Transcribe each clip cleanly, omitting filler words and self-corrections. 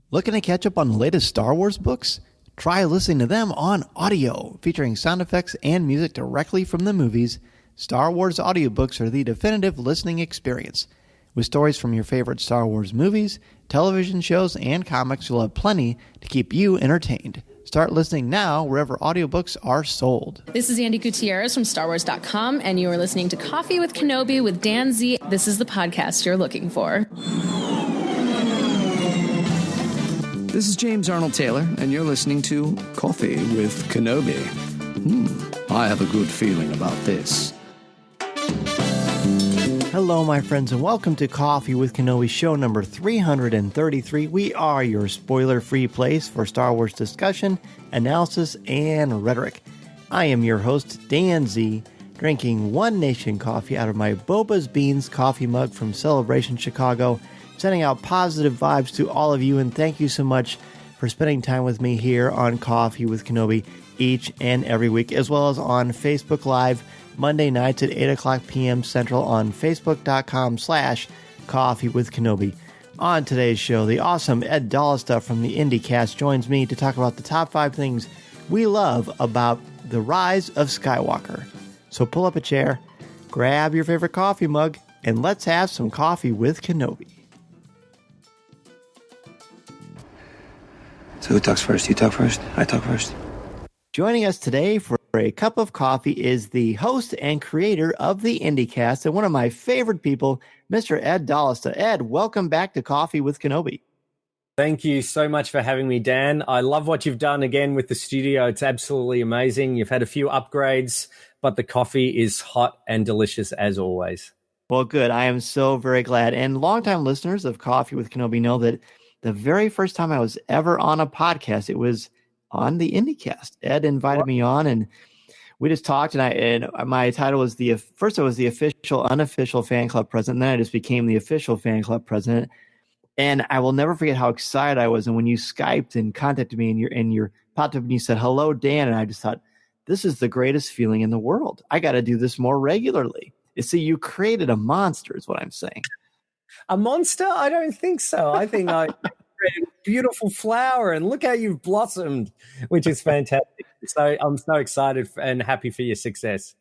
Looking to catch up on the latest Star Wars books? Try listening to them on audio, featuring sound effects and music directly from the movies. Star Wars audiobooks are the definitive listening experience. With stories from your favorite Star Wars movies, television shows, and comics, you'll have plenty to keep you entertained. Start listening now wherever audiobooks are sold. This is Andy Gutierrez from StarWars.com, and you are listening to Coffee with Kenobi with Dan Z. This is the podcast you're looking for. This is James Arnold Taylor, and you're listening to Coffee with Kenobi. I have a good feeling about this. Hello, my friends, and welcome to Coffee with Kenobi, show number 333. We are your spoiler-free place for Star Wars discussion, analysis, and rhetoric. I am your host, Dan Z, drinking One Nation coffee out of my Boba's Beans coffee mug from Celebration Chicago, sending out positive vibes to all of you, and thank you so much for spending time with me here on Coffee with Kenobi each and every week, as well as on Facebook Live Monday nights at 8 o'clock p.m. Central on Facebook.com/Coffee with Kenobi. On today's show, the awesome Ed Dolista from the IndieCast joins me to talk about the top 5 things we love about the Rise of Skywalker. So pull up a chair, grab your favorite coffee mug, and let's have some coffee with Kenobi. So who talks first? You talk first? I talk first. Joining us today for a cup of coffee is the host and creator of the IndieCast and one of my favorite people, Mr. Ed Dolista. Ed, welcome back to Coffee with Kenobi. Thank you so much for having me, Dan. I love what you've done again with the studio. It's absolutely amazing. You've had a few upgrades, but the coffee is hot and delicious as always. Well, good. I am so very glad. And longtime listeners of Coffee with Kenobi know that the very first time I was ever on a podcast, it was on the IndieCast. Ed invited me on, and we just talked. And my title was first I was the official, unofficial fan club president. And then I just became the official fan club president. And I will never forget how excited I was. And when you Skyped and contacted me, and you popped up and you said, "Hello, Dan," and I just thought, this is the greatest feeling in the world. I got to do this more regularly. You see, you created a monster, is what I'm saying. A monster? I don't think so. I think I created a beautiful flower, and look how you've blossomed, which is fantastic. So I'm so excited and happy for your success.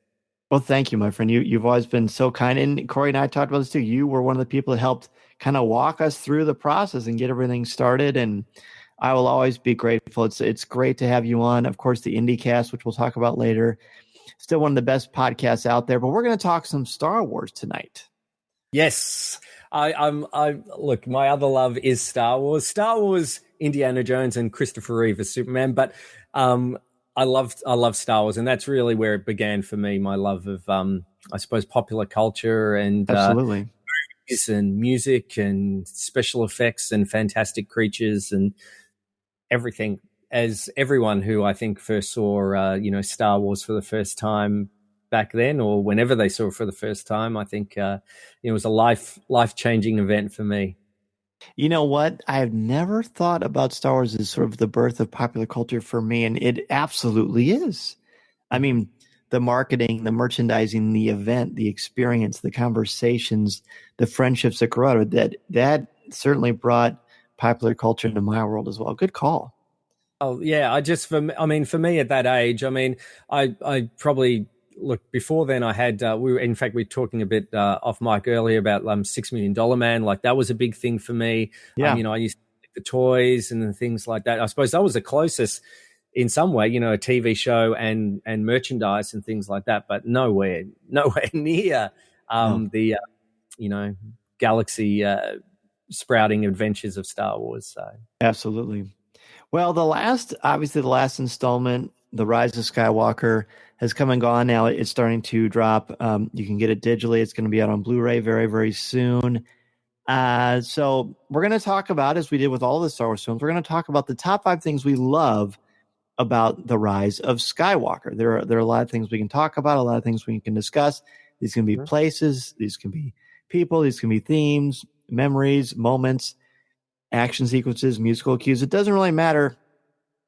Well, thank you, my friend. You've always been so kind. And Corey and I talked about this too. You were one of the people that helped kind of walk us through the process and get everything started. And I will always be grateful. It's great to have you on. Of course, the IndieCast, which we'll talk about later, still one of the best podcasts out there. But we're going to talk some Star Wars tonight. Yes. I look, my other love is Star Wars. Star Wars, Indiana Jones, and Christopher Reeve as Superman. But I love Star Wars, and that's really where it began for me. My love of, I suppose, popular culture and absolutely movies and music and special effects and fantastic creatures and everything. As everyone who I think first saw, Star Wars for the first time back then, or whenever they saw it for the first time, I think it was a life-changing event for me. You know what? I have never thought about Star Wars as sort of the birth of popular culture for me, and it absolutely is. I mean, the marketing, the merchandising, the event, the experience, the conversations, the friendships that grew out of it, that certainly brought popular culture into my world as well. Good call. Oh yeah, for me at that age, I probably. Look, before then I had, we were talking a bit off mic earlier about $6 Million Man. Like that was a big thing for me. Yeah. I used to like the toys and things like that. I suppose that was the closest in some way, a TV show and merchandise and things like that, but nowhere near the, galaxy sprouting adventures of Star Wars. So. Absolutely. Well, the last installment, The Rise of Skywalker, has come and gone. Now it's starting to drop. You can get it digitally. It's going to be out on Blu-ray very, very soon. So we're going to talk about, as we did with all the Star Wars films, we're going to talk about the top 5 things we love about The Rise of Skywalker. There are a lot of things we can talk about, a lot of things we can discuss. These can be places, these can be people, these can be themes, memories, moments, action sequences, musical cues. It doesn't really matter.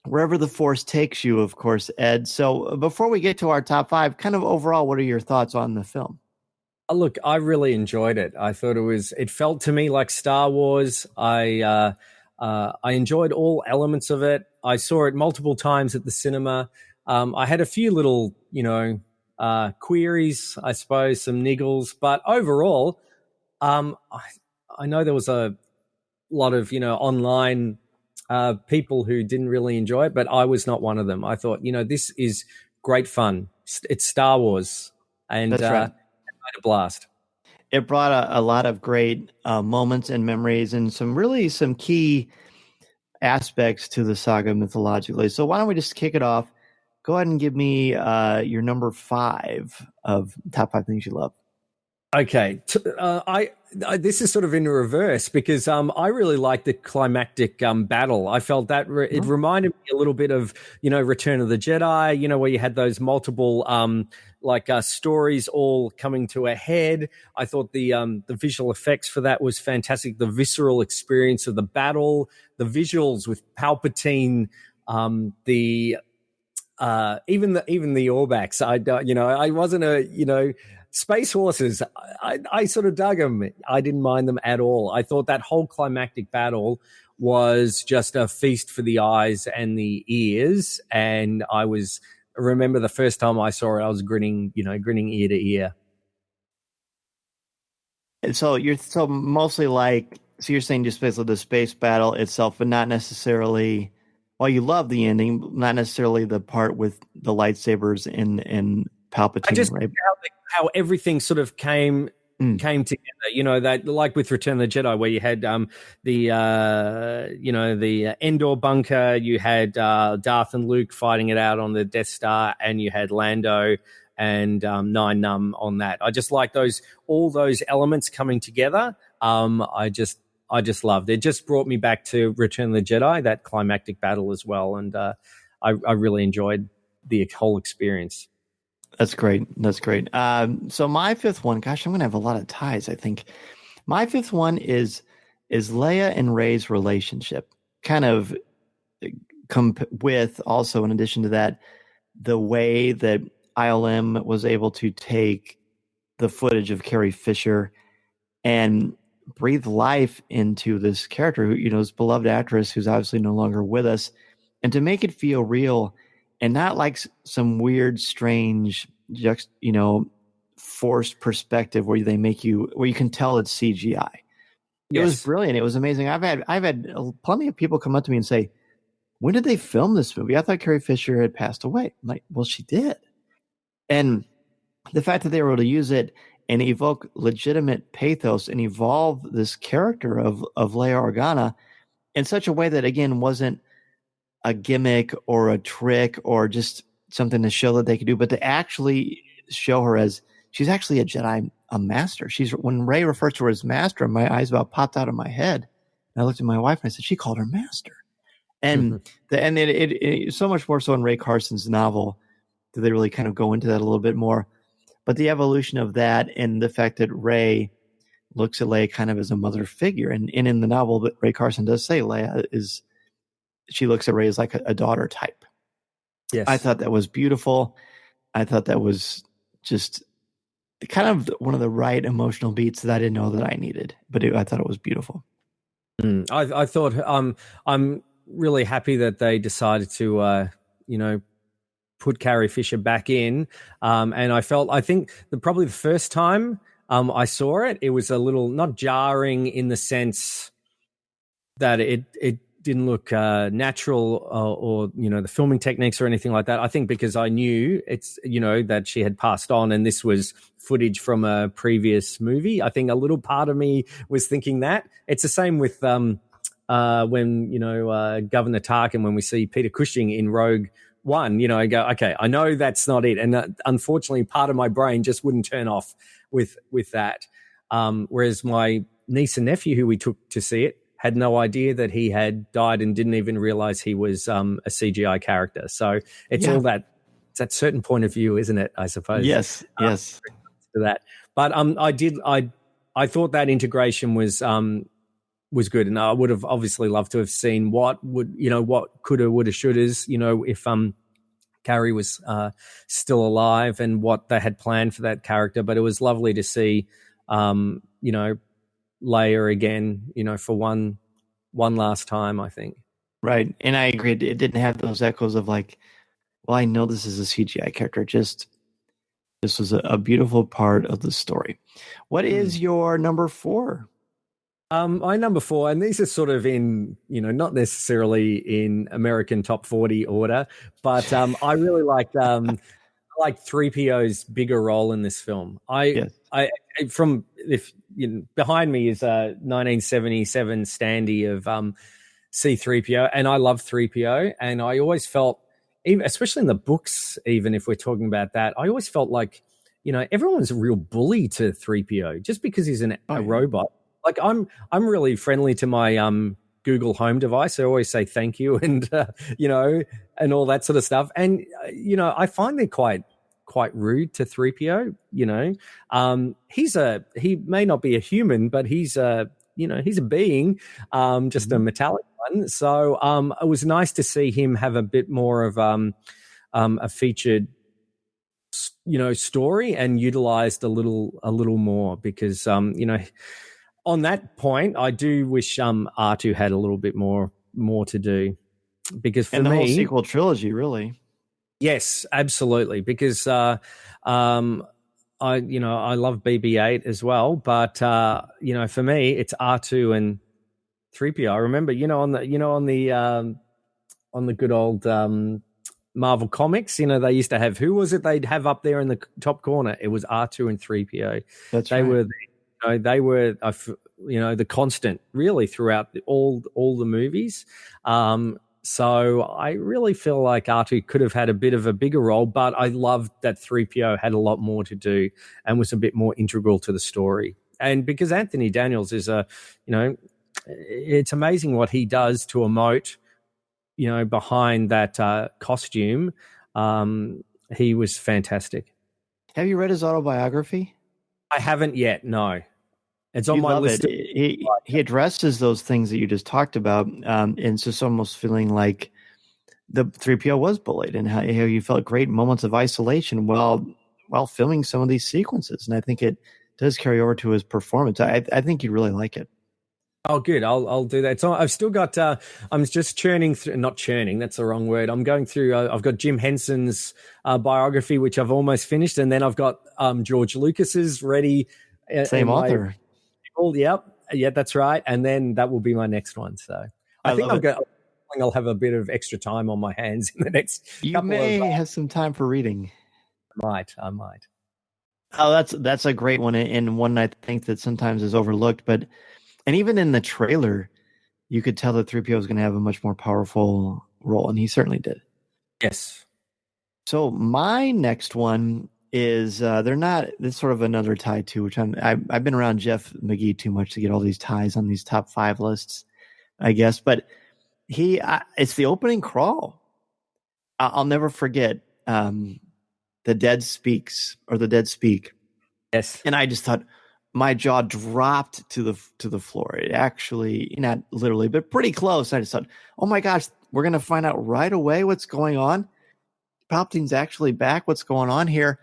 Wherever the Force takes you, of course, Ed. So before we get to our top 5, kind of overall, what are your thoughts on the film? Look, I really enjoyed it. I thought it felt to me like Star Wars. I I enjoyed all elements of it. I saw it multiple times at the cinema. I had a few little, queries, I suppose, some niggles, but overall, I know there was a lot of, online people who didn't really enjoy it, but I was not one of them. I thought, this is great fun. It's Star Wars, and That's right. I had a blast. It brought a lot of great moments and memories and some key aspects to the saga mythologically. So why don't we just kick it off? Go ahead and give me your number 5 of top 5 things you love. Okay, I this is sort of in reverse because I really liked the climactic battle. I felt that it reminded me a little bit of Return of the Jedi. Where you had those multiple stories all coming to a head. I thought the visual effects for that was fantastic. The visceral experience of the battle, the visuals with Palpatine, even the Orbaks. I wasn't Space horses, I sort of dug them. I didn't mind them at all. I thought that whole climactic battle was just a feast for the eyes and the ears. And I remember the first time I saw it, I was grinning ear to ear. And so you're you're saying just basically the space battle itself, but not necessarily, well, you love the ending, not necessarily the part with the lightsabers and Palpatine, right? How everything sort of came together, that like with Return of the Jedi, where you had the Endor bunker, you had Darth and Luke fighting it out on the Death Star, and you had Lando and Nine Num on that. I just like all those elements coming together. I just loved it. It just brought me back to Return of the Jedi, that climactic battle as well, and I really enjoyed the whole experience. That's great. So my 5th one, gosh, I'm going to have a lot of ties, I think. My 5th one is Leia and Rey's relationship, kind of with also, in addition to that, the way that ILM was able to take the footage of Carrie Fisher and breathe life into this character who, this beloved actress who's obviously no longer with us, and to make it feel real. And not like some weird, strange, forced perspective where you can tell it's CGI. It was brilliant. It was amazing. I've had plenty of people come up to me and say, "When did they film this movie? I thought Carrie Fisher had passed away." I'm like, well, she did. And the fact that they were able to use it and evoke legitimate pathos and evolve this character of Leia Organa in such a way that, again, wasn't a gimmick or a trick or just something to show that they could do, but to actually show her as she's actually a Jedi, a master. When Rey refers to her as master, my eyes about popped out of my head. And I looked at my wife and I said, she called her master. And it so much more so in Ray Carson's novel do they really kind of go into that a little bit more. But the evolution of that and the fact that Rey looks at Leia kind of as a mother figure. And in the novel that Ray Carson does say, Leia she looks at Rey as like a daughter type. Yes. I thought that was beautiful. I thought that was just kind of one of the right emotional beats that I didn't know that I needed, but I thought it was beautiful. I thought I'm really happy that they decided to, put Carrie Fisher back in. And I think probably the first time I saw it, it was a little not jarring in the sense that it didn't look natural or the filming techniques or anything like that. I think because I knew it's that she had passed on and this was footage from a previous movie. I think a little part of me was thinking that. It's the same with when Governor Tarkin, when we see Peter Cushing in Rogue One, I go, okay, I know that's not it, and unfortunately part of my brain just wouldn't turn off with that. Whereas my niece and nephew, who we took to see it, had no idea that he had died and didn't even realize he was a CGI character. So it's all that certain point of view, isn't it? I suppose. Yes. To that, but I thought that integration was good, and I would have obviously loved to have seen what coulda, woulda, shouldas. If Carrie was still alive and what they had planned for that character. But it was lovely to see, Leia again, for one one last time, I think. Right. And I agree. It didn't have those echoes of like, well, I know this is a CGI character. This was a beautiful part of the story. What is your number 4? My number 4, and these are sort of in, not necessarily in American top 40 order, but I really liked 3PO's bigger role in this film. Behind me is a 1977 standee of C3PO, and I love 3PO, and I always felt, especially in the books, even if we're talking about that, I always felt like, everyone's a real bully to 3PO just because he's a robot. Like I'm really friendly to my Google Home device. I always say thank you and and all that sort of stuff. And I find they're quite rude to 3PO. He may not be a human, but he's a being, just a metallic one. So it was nice to see him have a bit more of a featured story and utilized a little more because on that point, I do wish R2 had a little bit more to do, because for the me, whole sequel trilogy, really. Yes, absolutely. Because I love BB-8 as well, but for me, it's R2 and 3PO. I remember, on the good old Marvel comics, they used to have, who was it they'd have up there in the top corner? It was R2 and 3PO. They were the constant really throughout all the movies. So I really feel like R2 could have had a bit of a bigger role, but I loved that 3PO had a lot more to do and was a bit more integral to the story. And because Anthony Daniels is it's amazing what he does to emote, behind that costume. He was fantastic. Have you read his autobiography? I haven't yet, no. It's on my list. He addresses those things that you just talked about, and it's just almost feeling like the 3PO was bullied, and how you felt great moments of isolation while filming some of these sequences. And I think it does carry over to his performance. I think you'd really like it. Oh, good. I'll do that. So I've still got. I'm just churning through. Not churning. That's the wrong word. I'm going through. I've got Jim Henson's biography, which I've almost finished, and then I've got George Lucas's ready. Same author. Yep. Yeah, that's right. And then that will be my next one. So I think I'll have a bit of extra time on my hands in the next You couple may have some time for reading. I might. Oh, that's a great one, and one I think that sometimes is overlooked. And even in the trailer, you could tell that 3PO is going to have a much more powerful role, and he certainly did. Yes. So my next one is it's sort of another tie too, which I've been around Jeff McGee too much to get all these ties on these top 5 lists, I guess. But it's the opening crawl. I'll never forget The Dead Speaks, or The Dead Speak. Yes. And I just thought my jaw dropped to the floor. It actually, not literally, but pretty close. I just thought, oh my gosh, we're going to find out right away what's going on. Palpatine's actually back. What's going on here?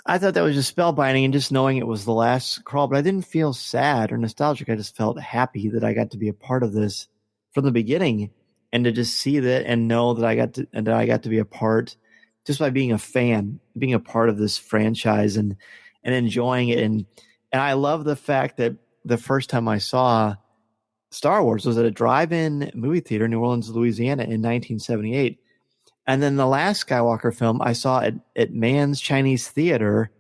I thought that was just spellbinding, and just knowing it was the last crawl, but I didn't feel sad or nostalgic. I just felt happy that I got to be a part of this from the beginning, and to just see that and know that I got to be a part just by being a fan, being a part of this franchise and enjoying it. And I love the fact that the first time I saw Star Wars was at a drive-in movie theater in New Orleans, Louisiana in 1978. And then the last Skywalker film I saw at Mann's Chinese Theater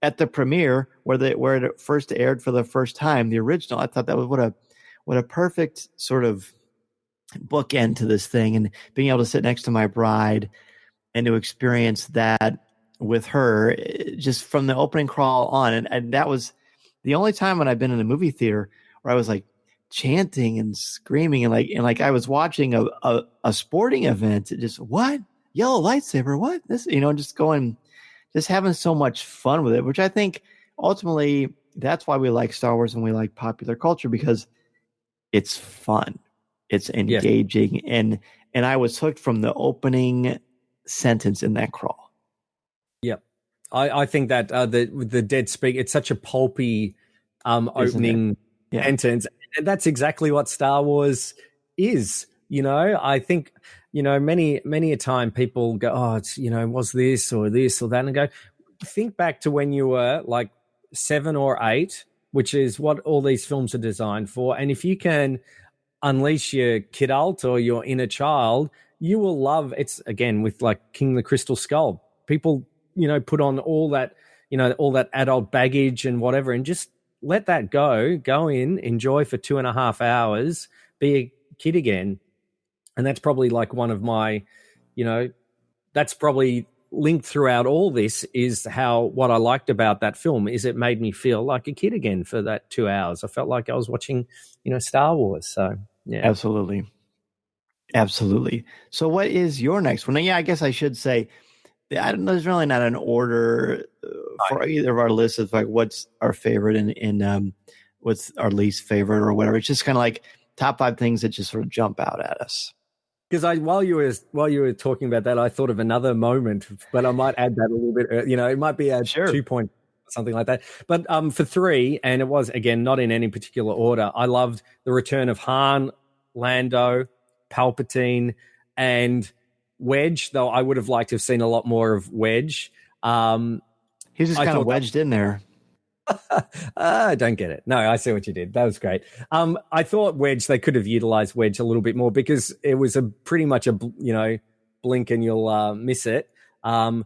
at the premiere where it first aired for the first time, the original. I thought that was what a perfect sort of bookend to this thing, and being able to sit next to my bride and to experience that with her just from the opening crawl on. And that was the only time when I've been in a movie theater where I was like chanting and screaming and like I was watching a sporting event. Just what? Yellow lightsaber, what? This, just having so much fun with it, which I think ultimately that's why we like Star Wars and we like popular culture, because it's fun, it's engaging, yes. and I was hooked from the opening sentence in that crawl. Yep, I think that the Dead Speak, it's such a pulpy opening sentence. that's exactly what Star Wars is. I think, many a time people go, oh, it's, was this or that, and go, think back to when you were like 7 or 8, which is what all these films are designed for. And if you can unleash your kidult or your inner child, you will love it's again with like King of the Crystal Skull. People, put on all that, all that adult baggage and whatever, and just let that go in, enjoy for 2.5 hours, be a kid again. And that's probably like one of my, that's probably linked throughout all this is what I liked about that film is it made me feel like a kid again for that 2 hours. I felt like I was watching, Star Wars. So yeah. Absolutely. So what is your next one? Yeah, I guess I should say, there's really not an order for either of our lists of like what's our favorite and what's our least favorite or whatever. It's just kind of like top 5 things that just sort of jump out at us. Because while you were talking about that, I thought of another moment, but I might add that a little bit. It might be a 2 point, something like that. But for 3, and it was again not in any particular order. I loved the return of Han, Lando, Palpatine, and Wedge. Though I would have liked to have seen a lot more of Wedge. He's just kind of wedged in there. I don't get it. No, I see what you did. That was great. I thought Wedge, they could have utilized Wedge a little bit more because it was pretty much a blink and you'll miss it. I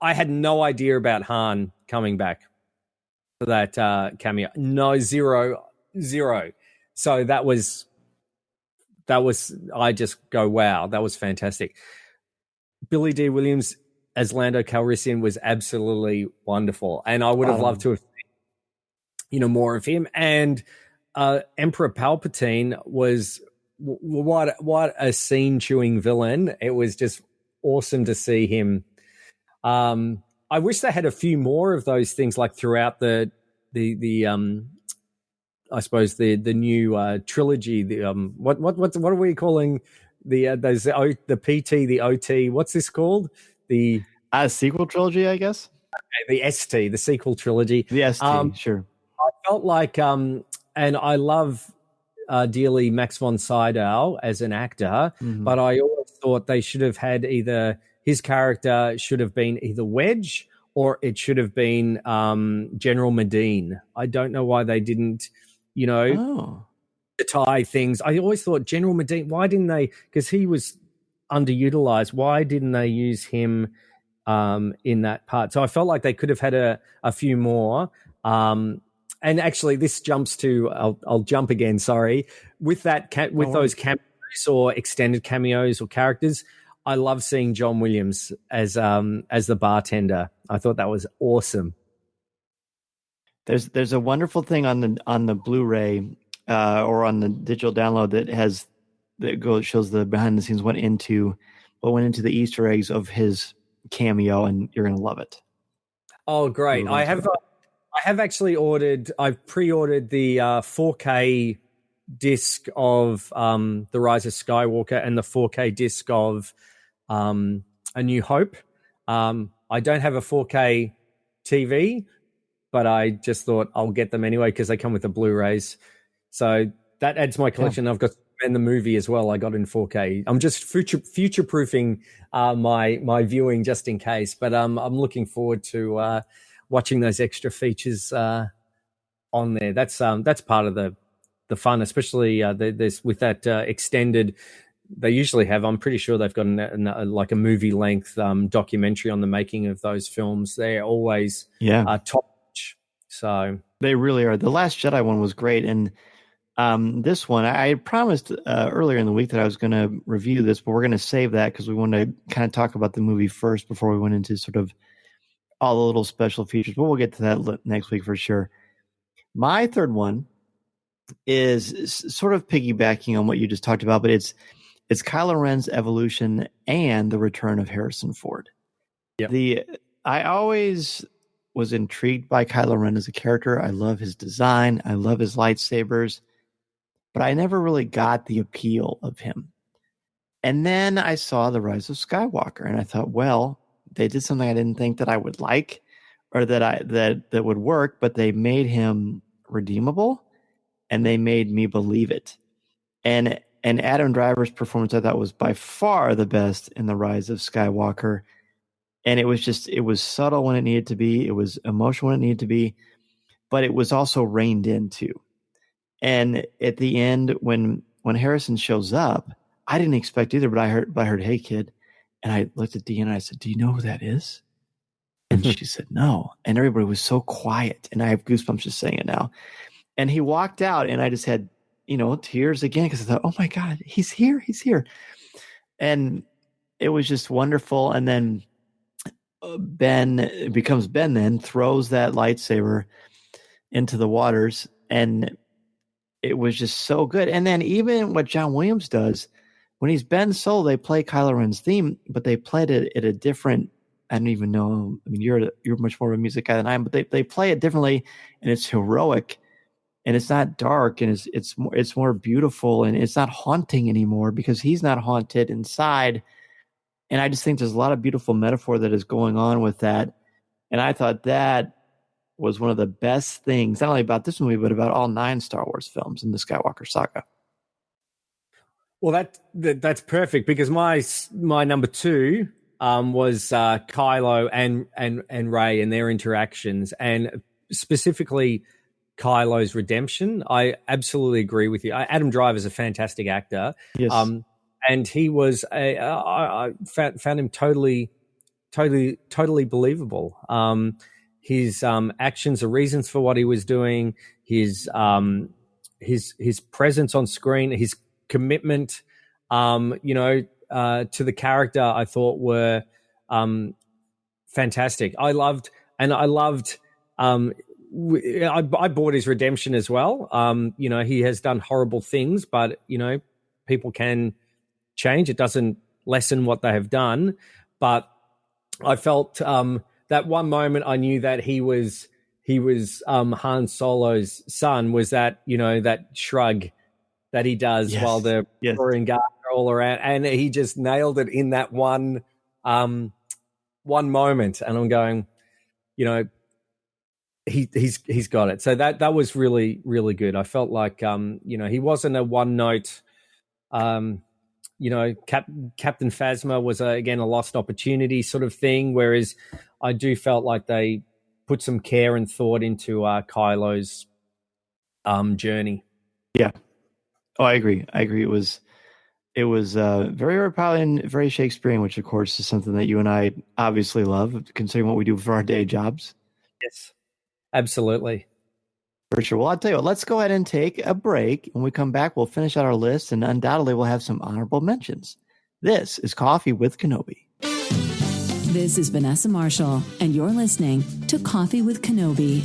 had no idea about Han coming back for that cameo. No, zero. So that was I just go, wow, that was fantastic. Billy D. Williams as Lando Calrissian was absolutely wonderful, and I would have loved to have seen, more of him. And Emperor Palpatine was what a scene-chewing villain. It was just awesome to see him. I wish they had a few more of those things, like throughout the I suppose the new trilogy. What are we calling the PT, the OT? What's this called? The sequel trilogy, I guess. The ST, the sequel trilogy. The ST, sure. I felt like, and I love dearly Max von Sydow as an actor, but I always thought they should have had either his character should have been either Wedge or it should have been General Medine. I don't know why they didn't, tie things. I always thought General Medine. Why didn't they? Because he was underutilized. Why didn't they use him in that part? So I felt like they could have had a few more. And actually, this jumps to I'll jump again. Sorry, with that with those cameos or extended cameos or characters, I love seeing John Williams as the bartender. I thought that was awesome. There's a wonderful thing on the Blu-ray or on the digital download that shows the behind the scenes went into the Easter eggs of his cameo, and you're gonna love it. Oh, great! I have actually I've pre-ordered the 4K disc of the Rise of Skywalker and the 4K disc of A New Hope. I don't have a 4K TV, but I just thought I'll get them anyway because they come with the Blu-rays. So that adds my collection. Yeah. I've got and the movie as well. I got in 4K. I'm just future-proofing my viewing just in case. But I'm looking forward to watching those extra features on there. That's part of the fun, especially there's with that extended. They usually have. I'm pretty sure they've got like a movie length documentary on the making of those films. They're always top notch. So they really are. The Last Jedi one was great, and this one I had promised earlier in the week that I was going to review this, but we're going to save that because we want to kind of talk about the movie first before we went into sort of all the little special features. But we'll get to that next week for sure. My third one is sort of piggybacking on what you just talked about, but it's Kylo Ren's evolution and the return of Harrison Ford. Yep. I always was intrigued by Kylo Ren as a character. I love his design. I love his lightsabers, but I never really got the appeal of him. And then I saw The Rise of Skywalker, and I thought, well, they did something I didn't think that I would like or that would work, but they made him redeemable. and they made me believe it. And Adam Driver's performance, I thought, was by far the best in The Rise of Skywalker. And it was subtle when it needed to be. It was emotional when it needed to be, but it was also reined in too. And at the end, when Harrison shows up, I didn't expect either, but I heard, "Hey kid," and I looked at Deanna and I said, "Do you know who that is?" And she said, "No." And everybody was so quiet, and I have goosebumps just saying it now. And he walked out, and I just had, tears again, because I thought, "Oh my God, he's here. And it was just wonderful. And then Ben becomes Ben, then throws that lightsaber into the waters, and it was just so good. And then even what John Williams does, when he's Ben Solo, they play Kylo Ren's theme, but they played it at a different, I don't even know. I mean, you're much more of a music guy than I am, but they play it differently, and it's heroic, and it's not dark, and it's more beautiful, and it's not haunting anymore because he's not haunted inside. And I just think there's a lot of beautiful metaphor that is going on with that. And I thought that was one of the best things, not only about this movie, but about all 9 Star Wars films in the Skywalker saga. Well, that's perfect, because my number 2 was Kylo and Rey and their interactions, and specifically Kylo's redemption. I absolutely agree with you. Adam Driver's a fantastic actor. Yes. And he was I found him totally believable. His actions, the reasons for what he was doing, his presence on screen, his commitment, to the character, I thought were fantastic. I loved. I bought his redemption as well. He has done horrible things, but people can change. It doesn't lessen what they have done. But I felt that one moment I knew that he was Han Solo's son, was that that shrug that he does while the Praetorian Guard are all around, and he just nailed it in that one moment. And I'm going, he's got it. So that was really, really good. I felt like he wasn't a one note. Captain Phasma was again a lost opportunity sort of thing, whereas I do felt like they put some care and thought into Kylo's journey. Yeah. Oh, I agree. It was very, very probably and very Shakespearean, which of course is something that you and I obviously love, considering what we do for our day jobs. Yes, absolutely. For sure. Well, I'll tell you what, let's go ahead and take a break. When we come back, we'll finish out our list, and undoubtedly we'll have some honorable mentions. This is Coffee with Kenobi. This is Vanessa Marshall, and you're listening to Coffee with Kenobi.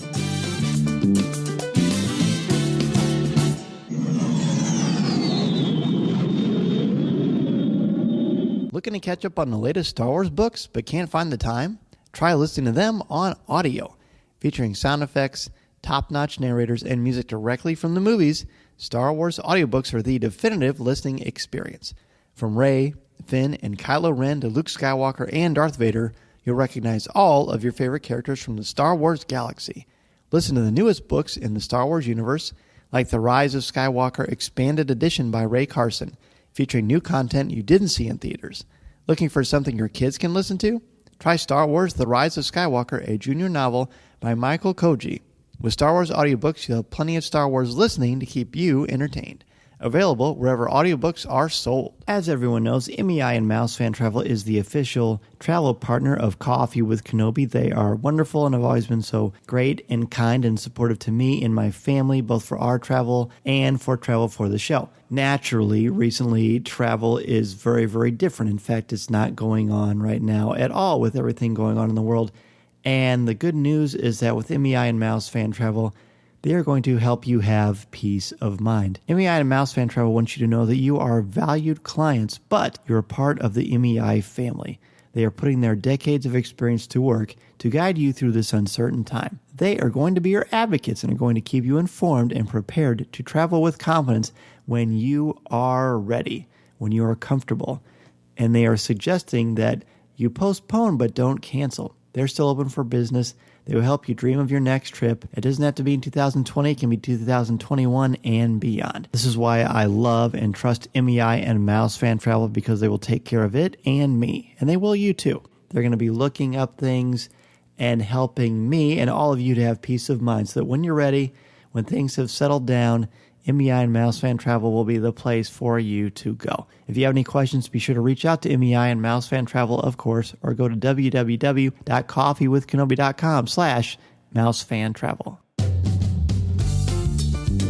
Looking to catch up on the latest Star Wars books but can't find the time? Try listening to them on audio. Featuring sound effects, top-notch narrators, and music directly from the movies, Star Wars audiobooks are the definitive listening experience. From Rey, Finn, and Kylo Ren to Luke Skywalker and Darth Vader, you'll recognize all of your favorite characters from the Star Wars galaxy. Listen to the newest books in the Star Wars universe, like The Rise of Skywalker Expanded Edition by Ray Carson, featuring new content you didn't see in theaters. Looking for something your kids can listen to? Try Star Wars The Rise of Skywalker, a junior novel by Michael Koji. With Star Wars audiobooks, you'll have plenty of Star Wars listening to keep you entertained. Available wherever audiobooks are sold. As everyone knows, MEI and Mouse Fan Travel is the official travel partner of Coffee with Kenobi. They are wonderful and have always been so great and kind and supportive to me and my family, both for our travel and for travel for the show. Naturally, recently, travel is very, very different. In fact, it's not going on right now at all with everything going on in the world. And the good news is that with MEI and Mouse Fan Travel, they are going to help you have peace of mind. MEI and Mouse Fan Travel wants you to know that you are valued clients, but you're a part of the MEI family. They are putting their decades of experience to work to guide you through this uncertain time. They are going to be your advocates and are going to keep you informed and prepared to travel with confidence when you are ready, when you are comfortable. And they are suggesting that you postpone but don't cancel. They're still open for business. They will help you dream of your next trip. It doesn't have to be in 2020. It can be 2021 and beyond. This is why I love and trust MEI and Mouse Fan Travel, because they will take care of it and me. And they will you too. They're going to be looking up things and helping me and all of you to have peace of mind so that when you're ready, when things have settled down, MEI and Mouse Fan Travel will be the place for you to go. If you have any questions, be sure to reach out to MEI and Mouse Fan Travel, of course, or go to www.coffeewithkenobi.com/mousefan-travel.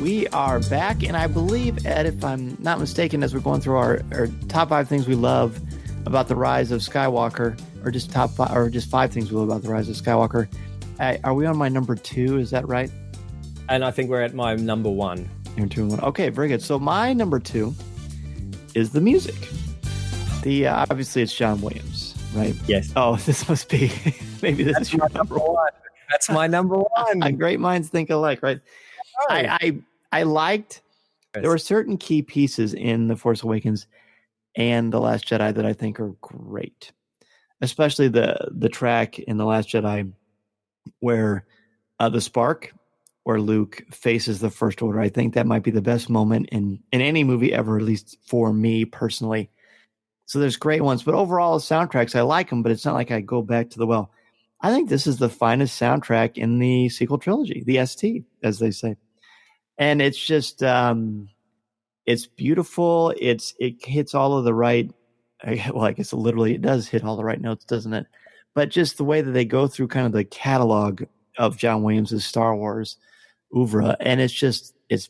We are back, and I believe, Ed, if I'm not mistaken, as we're going through our top 5 things we love about the Rise of Skywalker, or just top 5, or just 5 things we love about the Rise of Skywalker. Are we on my number 2? Is that right? And I think we're at my number 1. You're 2 and 1. Okay, very good. So my number 2 is the music. Obviously it's John Williams, right? Yes. Oh, this must be maybe this is your number 1. That's my number 1. Great minds think alike, right? I liked. There were certain key pieces in The Force Awakens and The Last Jedi that I think are great, especially the track in The Last Jedi where the spark, where Luke faces the First Order. I think that might be the best moment in any movie ever, at least for me personally. So there's great ones, but overall the soundtracks, I like them, but it's not like I go back to the well. I think this is the finest soundtrack in the sequel trilogy, the ST, as they say. And it's just, it's beautiful. It hits all of the right, well, I guess literally it does hit all the right notes, doesn't it? But just the way that they go through kind of the catalog of John Williams' Star Wars oeuvre, and it's just, it's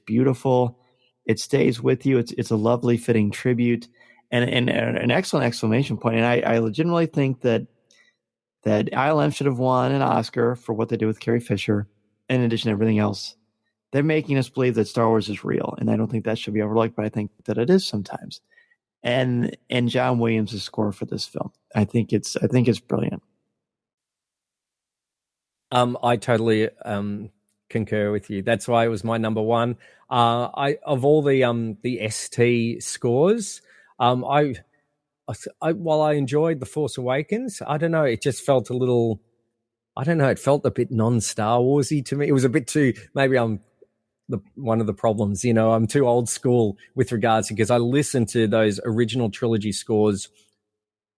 beautiful. It stays with you. It's a lovely fitting tribute and an excellent exclamation point. And I legitimately think that ILM should have won an Oscar for what they did with Carrie Fisher. In addition to everything else, they're making us believe that Star Wars is real, and I don't think that should be overlooked, but I think that it is sometimes. And John Williams' score for this film, I think it's brilliant. I totally concur with you. That's why it was my number 1. Of all the ST scores, while I enjoyed The Force Awakens, I don't know, it just felt a little, I don't know, it felt a bit non-Star Warsy to me. It was a bit too, maybe I'm one of the problems, I'm too old school with regards to, because I listened to those original trilogy scores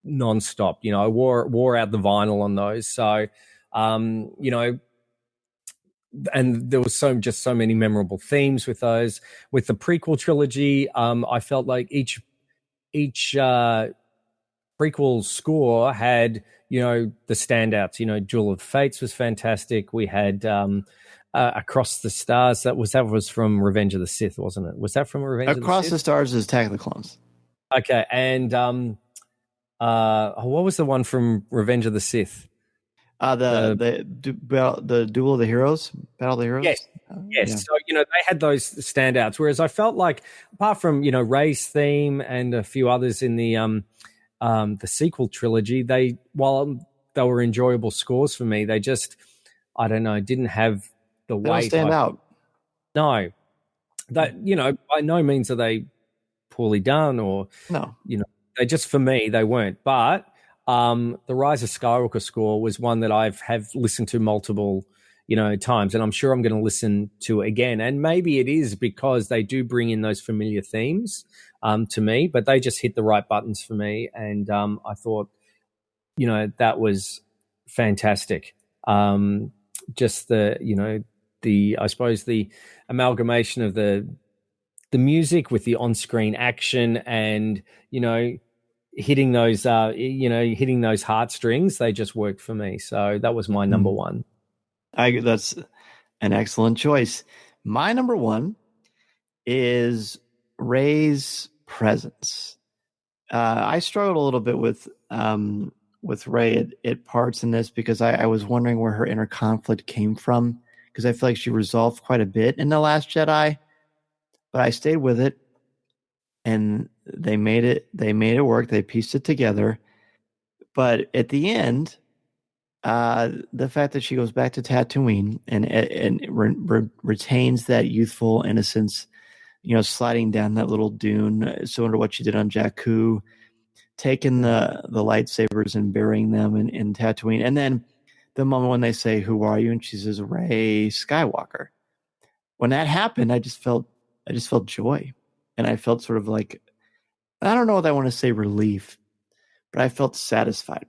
nonstop. I wore out the vinyl on those. So, and there was so many memorable themes with those. With the prequel trilogy, I felt like each prequel score had, the standouts. Duel of the Fates was fantastic. We had Across the Stars. That was from Revenge of the Sith, wasn't it? Was that from Revenge of the Sith? Across the Stars is Attack of the Clones. Okay, and what was the one from Revenge of the Sith? The Duel of the Heroes, Battle of the Heroes. Yes. Yes. Yeah. So, they had those standouts, whereas I felt like, apart from, Rey's theme and a few others in the sequel trilogy, while they were enjoyable scores for me, they just, I don't know, didn't have the weight. They don't stand out. No. That, by no means are they poorly done or, no. They just, for me, they weren't. But the Rise of Skywalker score was one that have listened to multiple, times, and I'm sure I'm going to listen to it again. And maybe it is because they do bring in those familiar themes to me, but they just hit the right buttons for me. And I thought, that was fantastic. Just I suppose the amalgamation of the music with the on-screen action and, hitting those heartstrings, they just worked for me. So that was my number 1. That's an excellent choice. My number 1 is Rey's presence. I struggled a little bit with Rey at parts in this because I was wondering where her inner conflict came from, because I feel like she resolved quite a bit in The Last Jedi, but I stayed with it. And they made it work. They pieced it together. But at the end, the fact that she goes back to Tatooine and retains that youthful innocence, sliding down that little dune, similar to what she did on Jakku, taking the lightsabers and burying them in Tatooine. And then the moment when they say, "Who are you?" and she says, "Rey Skywalker." When that happened, I just felt joy, and I felt sort of like, I don't know if I want to say relief, but I felt satisfied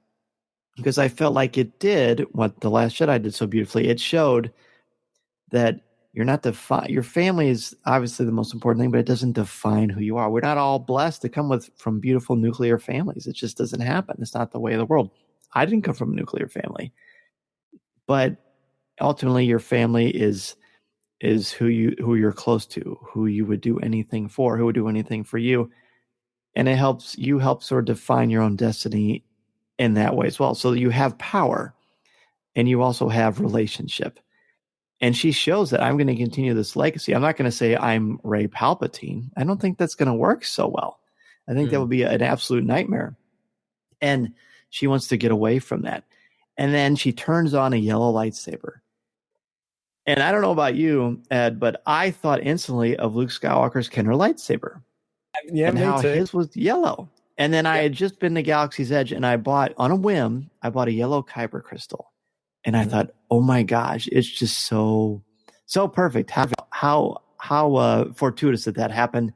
because I felt like it did what The Last Jedi did so beautifully. It showed that you're not your family is obviously the most important thing, but it doesn't define who you are. We're not all blessed to come from beautiful nuclear families. It just doesn't happen. It's not the way of the world. I didn't come from a nuclear family, but ultimately your family is who you're close to, who you would do anything for, who would do anything for you. And it helps sort of define your own destiny in that way as well. So you have power and you also have relationship. And she shows that I'm going to continue this legacy. I'm not going to say I'm Rey Palpatine. I don't think that's going to work so well. I think that would be an absolute nightmare. And she wants to get away from that. And then she turns on a yellow lightsaber. And I don't know about you, Ed, but I thought instantly of Luke Skywalker's Kenner lightsaber. Yeah, and me how too. his was yellow. And then I had just been to Galaxy's Edge and I bought, on a whim, a yellow Kyber crystal. And I thought, oh my gosh, it's just so perfect. How fortuitous that happened.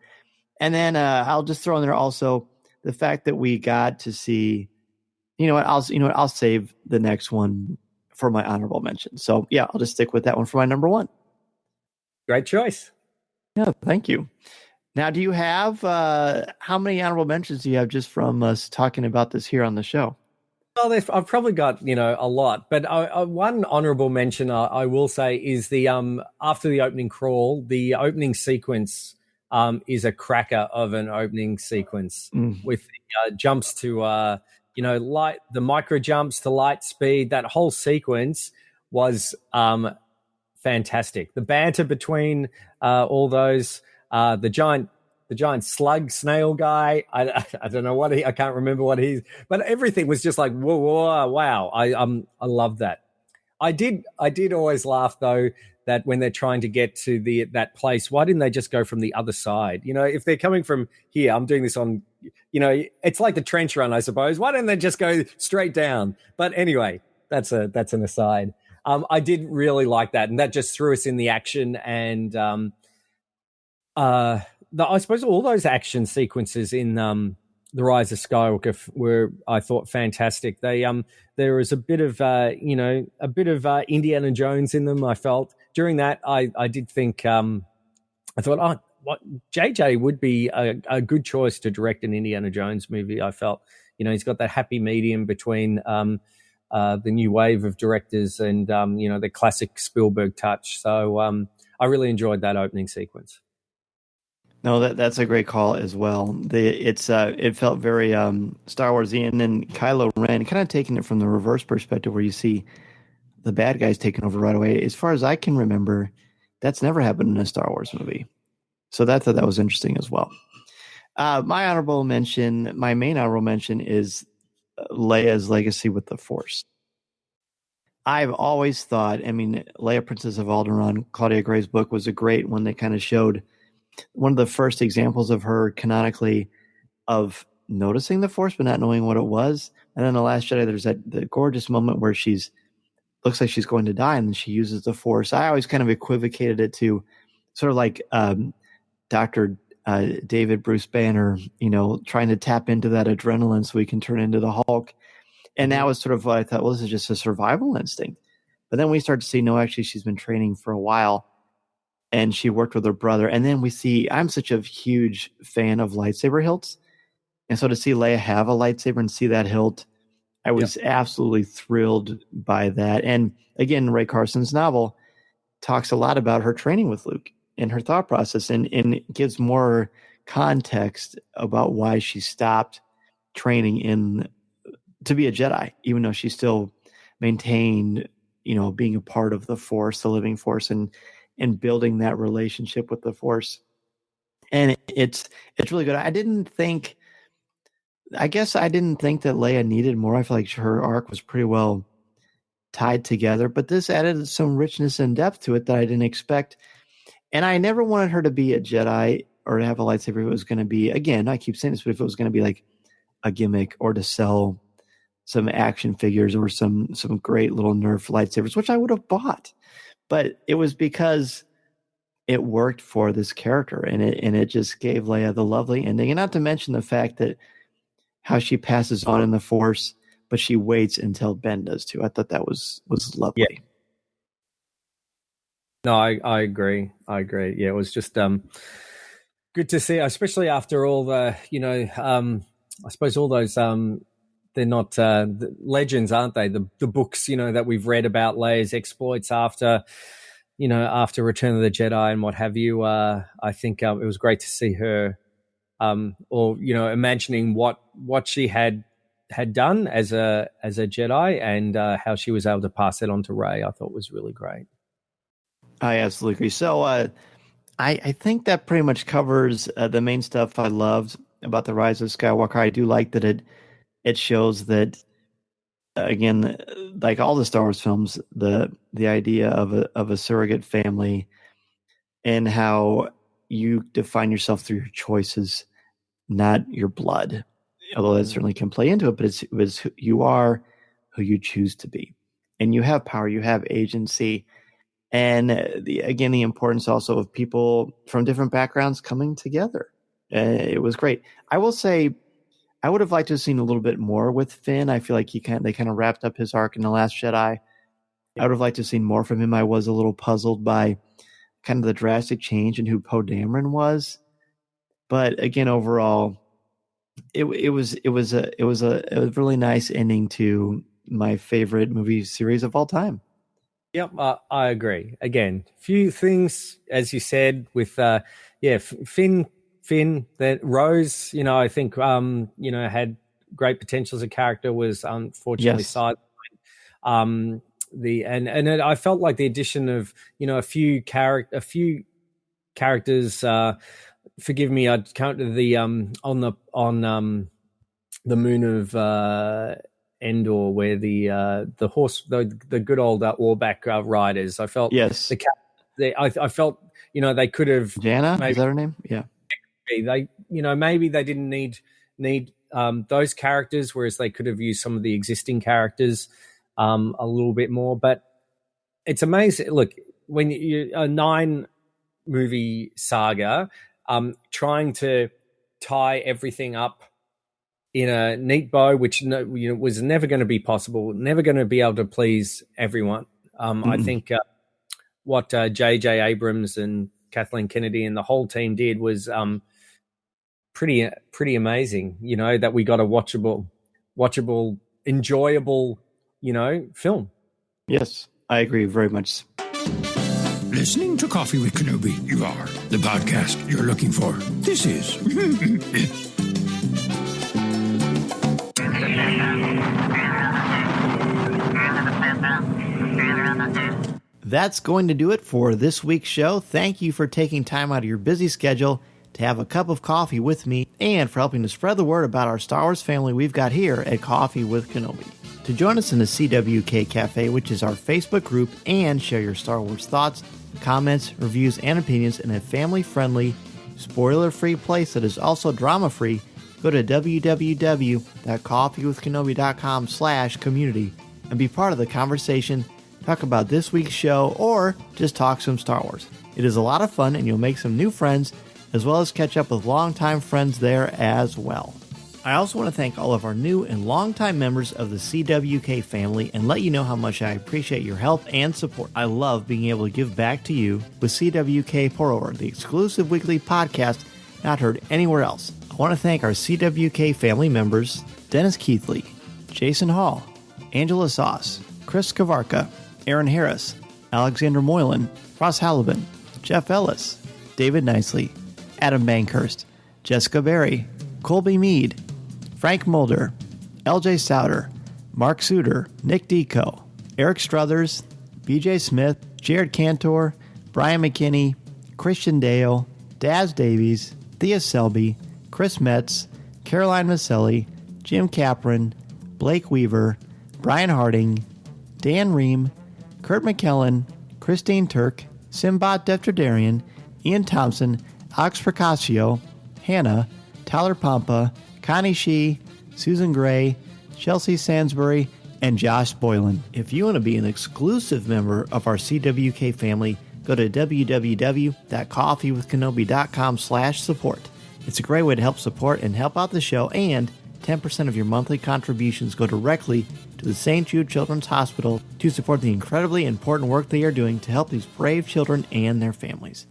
And then I'll just throw in there also the fact that we got to see, I'll save the next one for my honorable mention. So yeah, I'll just stick with that one for my number one. Great choice. Yeah, thank you. Now, do you have, how many honorable mentions do you have just from us talking about this here on the show? Well, I've probably got, a lot, but one honorable mention I will say is the after the opening crawl, the opening sequence is a cracker of an opening sequence with the jumps to, light, the micro jumps to light speed. That whole sequence was fantastic. The banter between all those, the giant slug snail guy. I don't know I can't remember what but everything was just like, whoa, wow. I love that. I did always laugh though, that when they're trying to get to that place, why didn't they just go from the other side? If they're coming from here, I'm doing this on, it's like the trench run, I suppose. Why don't they just go straight down? But anyway, that's an aside. I did really like that. And that just threw us in the action. And, I suppose all those action sequences in the Rise of Skywalker were, I thought, fantastic. There was a bit of Indiana Jones in them. I felt during that. I did think I thought, what JJ would be a good choice to direct an Indiana Jones movie. I felt, he's got that happy medium between the new wave of directors and the classic Spielberg touch. So I really enjoyed that opening sequence. No, that's a great call as well. It felt very Star Wars-y, and then Kylo Ren, kind of taking it from the reverse perspective, where you see the bad guys taking over right away. As far as I can remember, that's never happened in a Star Wars movie. So I thought that was interesting as well. My main honorable mention is Leia's legacy with the Force. I've always thought, Leia, Princess of Alderaan, Claudia Gray's book was a great one that kind of showed one of the first examples of her canonically of noticing the Force but not knowing what it was. And then The Last Jedi, there's the gorgeous moment where looks like she's going to die, and then she uses the Force. I always kind of equivocated it to sort of like Dr. David Bruce Banner, trying to tap into that adrenaline so he can turn into the Hulk. And that was sort of what I thought, well, this is just a survival instinct. But then we start to see, no, actually she's been training for a while. And she worked with her brother. And then we see, I'm such a huge fan of lightsaber hilts. And so to see Leia have a lightsaber and see that hilt, I was absolutely thrilled by that. And again, Ray Carson's novel talks a lot about her training with Luke and her thought process, and gives more context about why she stopped training to be a Jedi, even though she still maintained, being a part of the Force, the living Force, and building that relationship with the Force. And it's really good. I didn't think that Leia needed more. I feel like her arc was pretty well tied together, but this added some richness and depth to it that I didn't expect. And I never wanted her to be a Jedi or to have a lightsaber. If it was going to be, again, I keep saying this, but if it was going to be like a gimmick or to sell some action figures or some great little Nerf lightsabers, which I would have bought. But it was because it worked for this character, and it just gave Leia the lovely ending. And not to mention the fact that how she passes on in the Force, but she waits until Ben does too. I thought that was lovely. Yeah. No, I agree. Yeah, it was just good to see, especially after all the, I suppose all those they're not the legends, aren't they? The books, that we've read about Leia's exploits after Return of the Jedi and what have you. I think it was great to see her, imagining what she had done as a Jedi and how she was able to pass it on to Rey. I thought was really great. I absolutely agree. So I think that pretty much covers the main stuff I loved about the Rise of Skywalker. I do like that it shows that, again, like all the Star Wars films, the idea of a surrogate family and how you define yourself through your choices, not your blood. Although that certainly can play into it, but it's you are who you choose to be, and you have power, you have agency. And the importance also of people from different backgrounds coming together. It was great. I will say, I would have liked to have seen a little bit more with Finn. I feel like they kind of wrapped up his arc in The Last Jedi. I would have liked to have seen more from him. I was a little puzzled by kind of the drastic change in who Poe Dameron was. But again, overall, it was a really nice ending to my favorite movie series of all time. Yep, I agree. Again, few things, as you said, with Finn, that Rose, I think, had great potential as a character, was unfortunately sidelined. I felt like the addition of a few characters. Forgive me, I'd count the on the moon of Endor, where the horse, the good old Warback riders. I felt I felt they could have. Jana, is that her name? Yeah. They maybe they didn't need those characters, whereas they could have used some of the existing characters a little bit more. But it's amazing. Look, when a 9-movie saga, trying to tie everything up in a neat bow, which was never going to be possible, never going to be able to please everyone. I think what J.J. Abrams and Kathleen Kennedy and the whole team did was pretty amazing. That we got a watchable, enjoyable, film. Yes, I agree very much. Listening to Coffee with Kenobi, you are the podcast you're looking for. This is. That's going to do it for this week's show. Thank you for taking time out of your busy schedule to have a cup of coffee with me and for helping to spread the word about our Star Wars family we've got here at Coffee with Kenobi. To join us in the CWK Cafe, which is our Facebook group, and share your Star Wars thoughts, comments, reviews, and opinions in a family-friendly, spoiler-free place that is also drama-free, go to www.coffeewithkenobi.com/community and be part of the conversation. Talk about this week's show, or just talk some Star Wars. It is a lot of fun, and you'll make some new friends, as well as catch up with longtime friends there as well. I also want to thank all of our new and longtime members of the CWK family and let you know how much I appreciate your help and support. I love being able to give back to you with CWK Pour-Over, the exclusive weekly podcast not heard anywhere else. I want to thank our CWK family members, Dennis Keithley, Jason Hall, Angela Sauce, Chris Kavarka, Aaron Harris, Alexander Moylan, Ross Halliban, Jeff Ellis, David Nicely, Adam Bankhurst, Jessica Berry, Colby Mead, Frank Mulder, LJ Souter, Mark Suter, Nick Deco, Eric Struthers, BJ Smith, Jared Cantor, Brian McKinney, Christian Dale, Daz Davies, Thea Selby, Chris Metz, Caroline Maselli, Jim Capron, Blake Weaver, Brian Harding, Dan Ream, Kurt McKellen, Christine Turk, Simbot Defterdarian, Ian Thompson, Alex Procasio, Hannah, Tyler Pompa, Connie Shee, Susan Gray, Chelsea Sansbury, and Josh Boylan. If you want to be an exclusive member of our CWK family, go to www.coffeewithkenobi.com/support. It's a great way to help support and help out the show, and 10% of your monthly contributions go directly to the St. Jude Children's Hospital to support the incredibly important work they are doing to help these brave children and their families.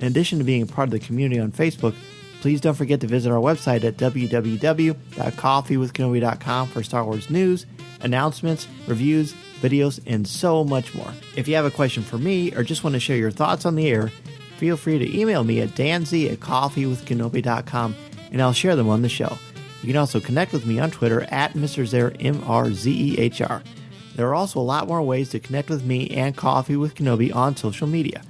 In addition to being a part of the community on Facebook, please don't forget to visit our website at www.coffeewithkenobi.com for Star Wars news, announcements, reviews, videos, and so much more. If you have a question for me or just want to share your thoughts on the air, feel free to email me at danz@coffeewithkenobi.com and I'll share them on the show. You can also connect with me on Twitter at Mr. Zer, MRZEHR. There are also a lot more ways to connect with me and Coffee with Kenobi on social media.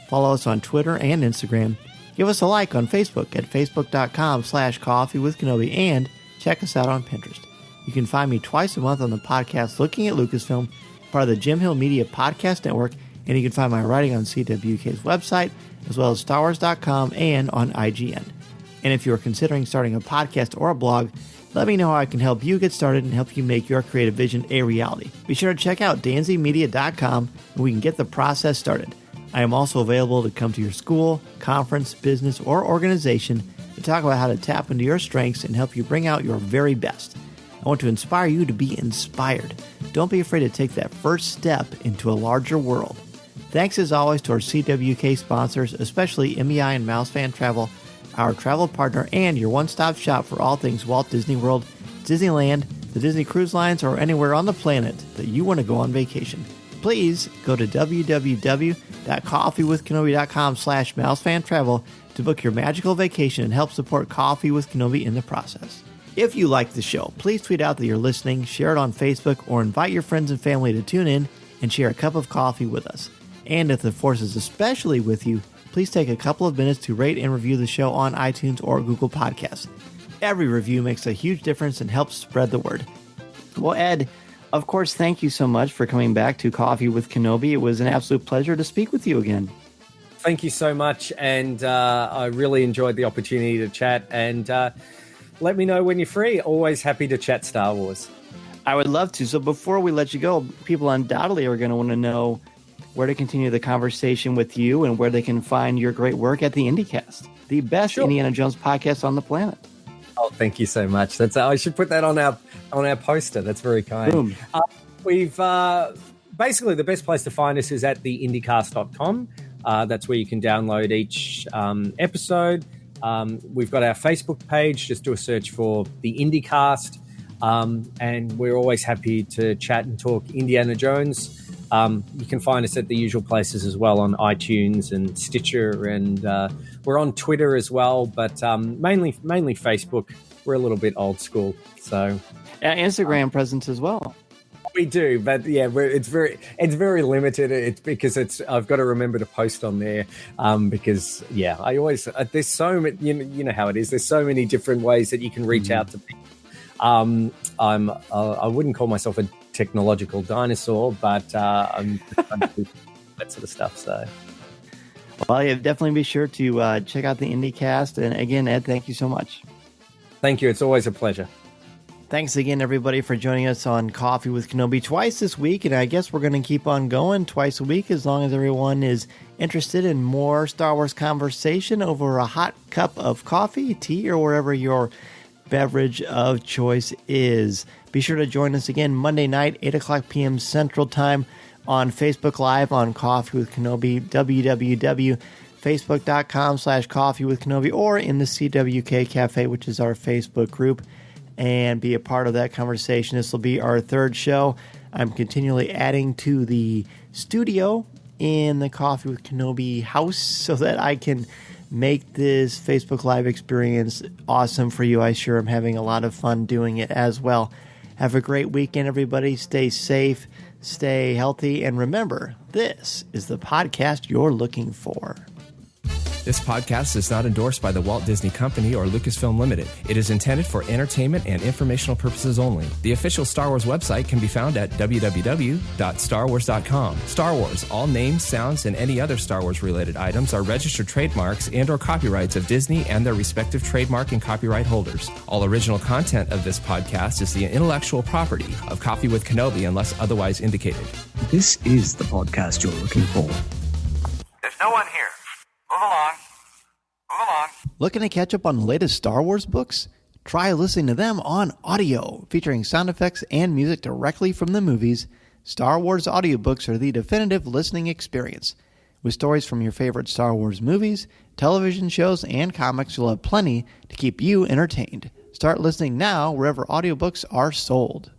Follow us on Twitter and Instagram. Give us a like on Facebook at facebook.com/coffeewithkenobi and check us out on Pinterest. You can find me twice a month on the podcast Looking at Lucasfilm, part of the Jim Hill Media Podcast Network, and you can find my writing on CWK's website, as well as StarWars.com and on IGN. And if you're considering starting a podcast or a blog, let me know how I can help you get started and help you make your creative vision a reality. Be sure to check out danzymedia.com and we can get the process started. I am also available to come to your school, conference, business, or organization to talk about how to tap into your strengths and help you bring out your very best. I want to inspire you to be inspired. Don't be afraid to take that first step into a larger world. Thanks as always to our CWK sponsors, especially MEI and Mousefan Travel, our travel partner and your one-stop shop for all things Walt Disney World, Disneyland, the Disney Cruise Lines, or anywhere on the planet that you want to go on vacation. Please go to www.coffeewithkenobi.com/mousefantravel to book your magical vacation and help support Coffee with Kenobi in the process. If you like the show, please tweet out that you're listening, share it on Facebook, or invite your friends and family to tune in and share a cup of coffee with us. And if the Force is especially with you, please take a couple of minutes to rate and review the show on iTunes or Google Podcasts. Every review makes a huge difference and helps spread the word. Well, Ed, of course, thank you so much for coming back to Coffee with Kenobi. It was an absolute pleasure to speak with you again. Thank you so much, and I really enjoyed the opportunity to chat, and let me know when you're free. Always happy to chat Star Wars. I would love to. So before we let you go, people undoubtedly are going to want to know where to continue the conversation with you and where they can find your great work at the IndieCast, the best Indiana Jones podcast on the planet. Oh, thank you so much. That's I should put that on our poster. That's very kind. Boom. We've basically the best place to find us is at theindicast.com. That's where you can download each episode. We've got our Facebook page. Just do a search for the IndieCast, and we're always happy to chat and talk Indiana Jones. You can find us at the usual places as well on iTunes and Stitcher, and we're on Twitter as well, but mainly Facebook. We're a little bit old school, so Instagram presence as well. We do, but yeah, it's very limited. It's because I've got to remember to post on there because I always there's so many. You know how it is. There's so many different ways that you can reach out to people. I wouldn't call myself a technological dinosaur, but I'm trying to do that sort of stuff. So, well, yeah, definitely be sure to check out the IndieCast. And again, Ed, thank you so much. Thank you. It's always a pleasure. Thanks again, everybody, for joining us on Coffee with Kenobi twice this week. And I guess we're going to keep on going twice a week as long as everyone is interested in more Star Wars conversation over a hot cup of coffee, tea, or wherever your beverage of choice is. Be sure to join us again Monday night, 8 o'clock p.m. Central Time on Facebook Live on Coffee with Kenobi, www.facebook.com/Coffee with Kenobi, or in the CWK Cafe, which is our Facebook group, and be a part of that conversation. This will be our third show. I'm continually adding to the studio in the Coffee with Kenobi house so that I can make this Facebook Live experience awesome for you. I sure am having a lot of fun doing it as well. Have a great weekend, everybody. Stay safe, stay healthy, and remember, this is the podcast you're looking for. This podcast is not endorsed by the Walt Disney Company or Lucasfilm Limited. It is intended for entertainment and informational purposes only. The official Star Wars website can be found at www.starwars.com. Star Wars, all names, sounds, and any other Star Wars-related items are registered trademarks and/or copyrights of Disney and their respective trademark and copyright holders. All original content of this podcast is the intellectual property of Coffee with Kenobi unless otherwise indicated. This is the podcast you're looking for. There's no one here. Move along. Move along. Looking to catch up on the latest Star Wars books? Try listening to them on audio, featuring sound effects and music directly from the movies. Star Wars audiobooks are the definitive listening experience. With stories from your favorite Star Wars movies, television shows, and comics, you'll have plenty to keep you entertained. Start listening now wherever audiobooks are sold.